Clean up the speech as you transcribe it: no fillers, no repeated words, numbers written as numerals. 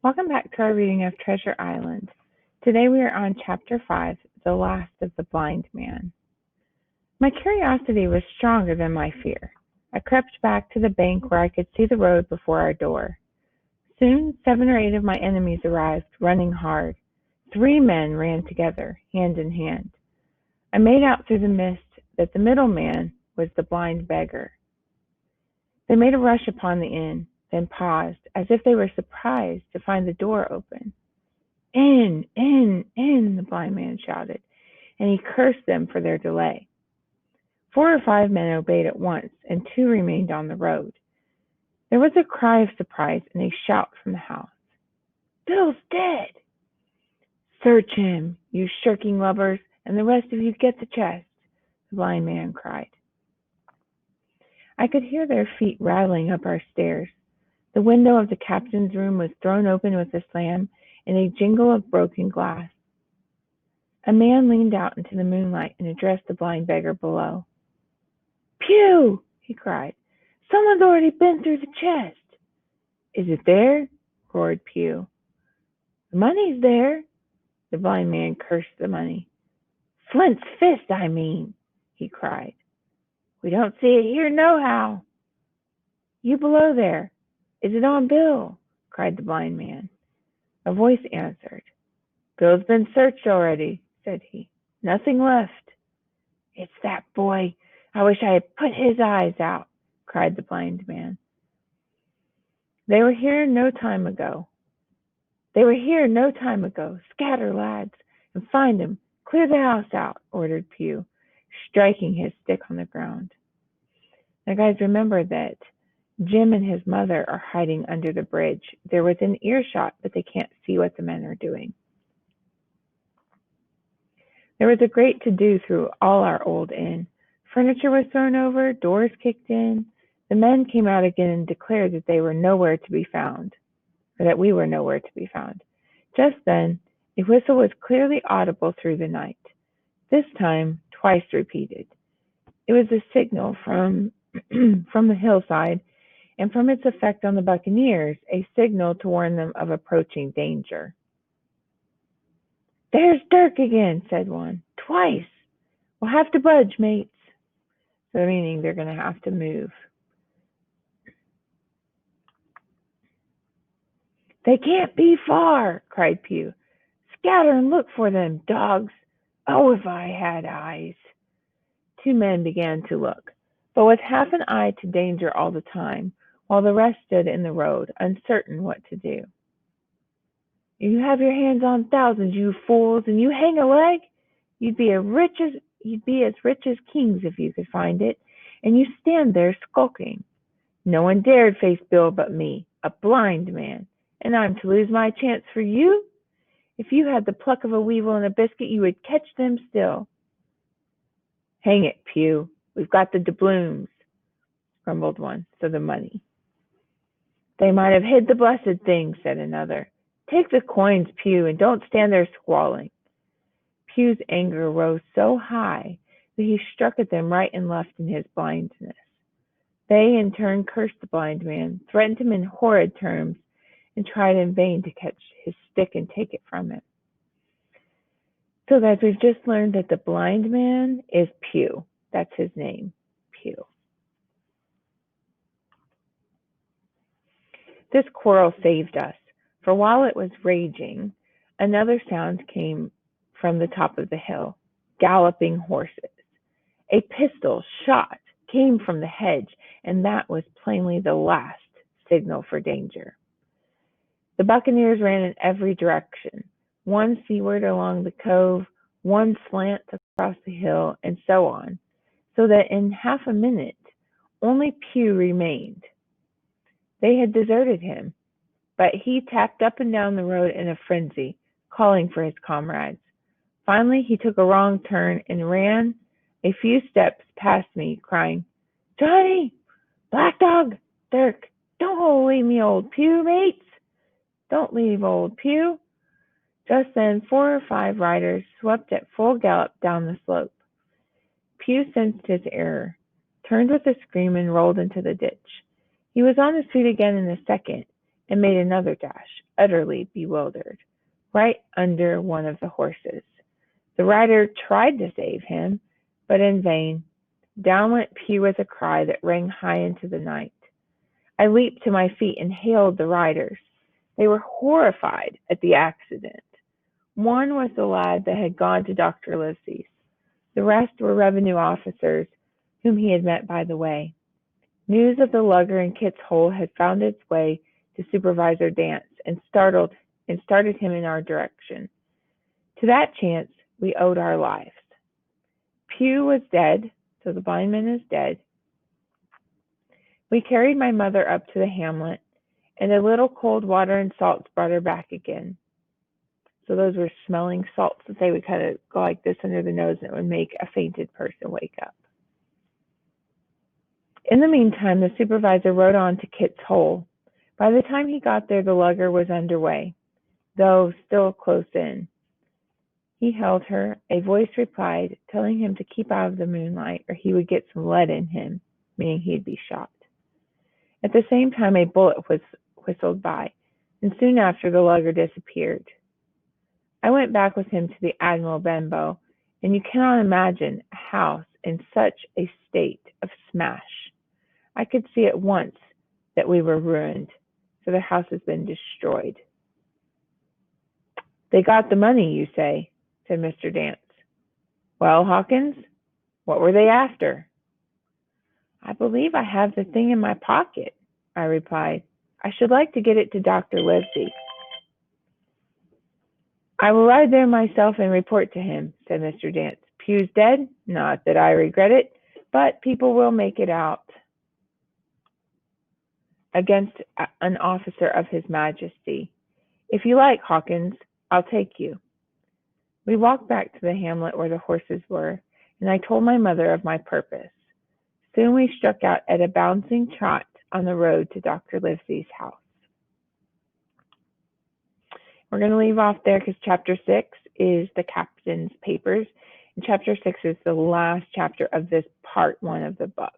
Welcome back to our reading of Treasure Island. Today we are on Chapter 5, The Last of the Blind Man. My curiosity was stronger than my fear. I crept back to the bank where I could see the road before our door. Soon 7 or 8 of my enemies arrived, running hard. 3 men ran together, hand in hand. I made out through the mist that the middle man was the blind beggar. They made a rush upon the inn, then paused, as if they were surprised to find the door open. In, in, the blind man shouted, and he cursed them for their delay. 4 or 5 men obeyed at once, and 2 remained on the road. There was a cry of surprise and a shout from the house. Bill's dead! Search him, you shirking lubbers, and the rest of you get the chest, the blind man cried. I could hear their feet rattling up our stairs. The window of the captain's room was thrown open with a slam and a jingle of broken glass. A man leaned out into the moonlight and addressed the blind beggar below. Pew! He cried. Someone's already been through the chest. Is it there? Roared Pew. The money's there. The blind man cursed the money. Flint's fist, I mean, he cried. We don't see it here nohow. You below there. Is it on Bill? Cried the blind man. A voice answered. Bill's been searched already, said he. Nothing left. It's that boy. I wish I had put his eyes out, cried the blind man. They were here no time ago. Scatter, lads, and find him. Clear the house out, ordered Pew, striking his stick on the ground. Now, guys, remember that Jim and his mother are hiding under the bridge. They're within earshot, but they can't see what the men are doing. There was a great to-do through all our old inn. Furniture was thrown over, doors kicked in. The men came out again and declared that they were nowhere to be found, or that we were nowhere to be found. Just then, a whistle was clearly audible through the night. This time, twice repeated. It was a signal from the hillside, and from its effect on the buccaneers, a signal to warn them of approaching danger. There's Dirk again, said one. Twice. We'll have to budge, mates. So meaning they're going to have to move. They can't be far, cried Pew. Scatter and look for them, dogs. Oh, if I had eyes. 2 men began to look, but with half an eye to danger all the time, while the rest stood in the road, uncertain what to do. You have your hands on thousands, you fools, and you hang a leg? You'd be as rich as kings if you could find it, and you stand there skulking. No one dared face Bill but me, a blind man, and I'm to lose my chance for you? If you had the pluck of a weevil and a biscuit, you would catch them still. Hang it, Pew. We've got the doubloons, grumbled one, so the money. They might have hid the blessed thing, said another. Take the coins, Pew, and don't stand there squalling. Pew's anger rose so high that he struck at them right and left in his blindness. They in turn cursed the blind man, threatened him in horrid terms, and tried in vain to catch his stick and take it from him. So guys, we've just learned that the blind man is Pew. That's his name, Pew. This quarrel saved us, for while it was raging, another sound came from the top of the hill, galloping horses. A pistol shot came from the hedge, and that was plainly the last signal for danger. The buccaneers ran in every direction, one seaward along the cove, one slant across the hill, and so on, so that in half a minute only Pew remained. They had deserted him, but he tapped up and down the road in a frenzy, calling for his comrades. Finally, he took a wrong turn and ran a few steps past me, crying, Johnny, Black Dog, Dirk, don't leave me, old Pew, mates. Don't leave old Pew. Just then 4 or 5 riders swept at full gallop down the slope. Pew sensed his error, turned with a scream, and rolled into the ditch. He was on his feet again in a second, and made another dash. utterly bewildered, right under one of the horses. The rider tried to save him, but in vain. Down went Pew with a cry that rang high into the night. I leaped to my feet and hailed the riders. They were horrified at the accident. One was the lad that had gone to Dr. Livesey's. The rest were revenue officers whom he had met by the way. News of the lugger in Kit's Hole had found its way to Supervisor Dance and started him in our direction. To that chance we owed our lives. Pew was dead, so the blind man is dead. We carried my mother up to the hamlet, and a little cold water and salts brought her back again. So those were smelling salts that they would kind of go like this under the nose, and it would make a fainted person wake up. In the meantime, the supervisor rode on to Kit's Hole. By the time he got there, the lugger was underway, though still close in. He held her. A voice replied, telling him to keep out of the moonlight, or he would get some lead in him, meaning he'd be shot. At the same time, a bullet whistled by, and soon after the lugger disappeared. I went back with him to the Admiral Benbow, and you cannot imagine a house in such a state of smash. I could see at once that we were ruined, for the house has been destroyed. They got the money, you say, said Mr. Dance. Well, Hawkins, what were they after? I believe I have the thing in my pocket, I replied. I should like to get it to Dr. Livesey. I will ride there myself and report to him, said Mr. Dance. Pew's dead? Not that I regret it, but people will make it out against an officer of His Majesty. If you like, Hawkins, I'll take you. We walked back to the hamlet where the horses were, and I told my mother of my purpose. Soon we struck out at a bouncing trot on the road to Dr. Livesey's house. We're going to leave off there because chapter 6 is the captain's papers, and chapter 6 is the last chapter of this part 1 of the book.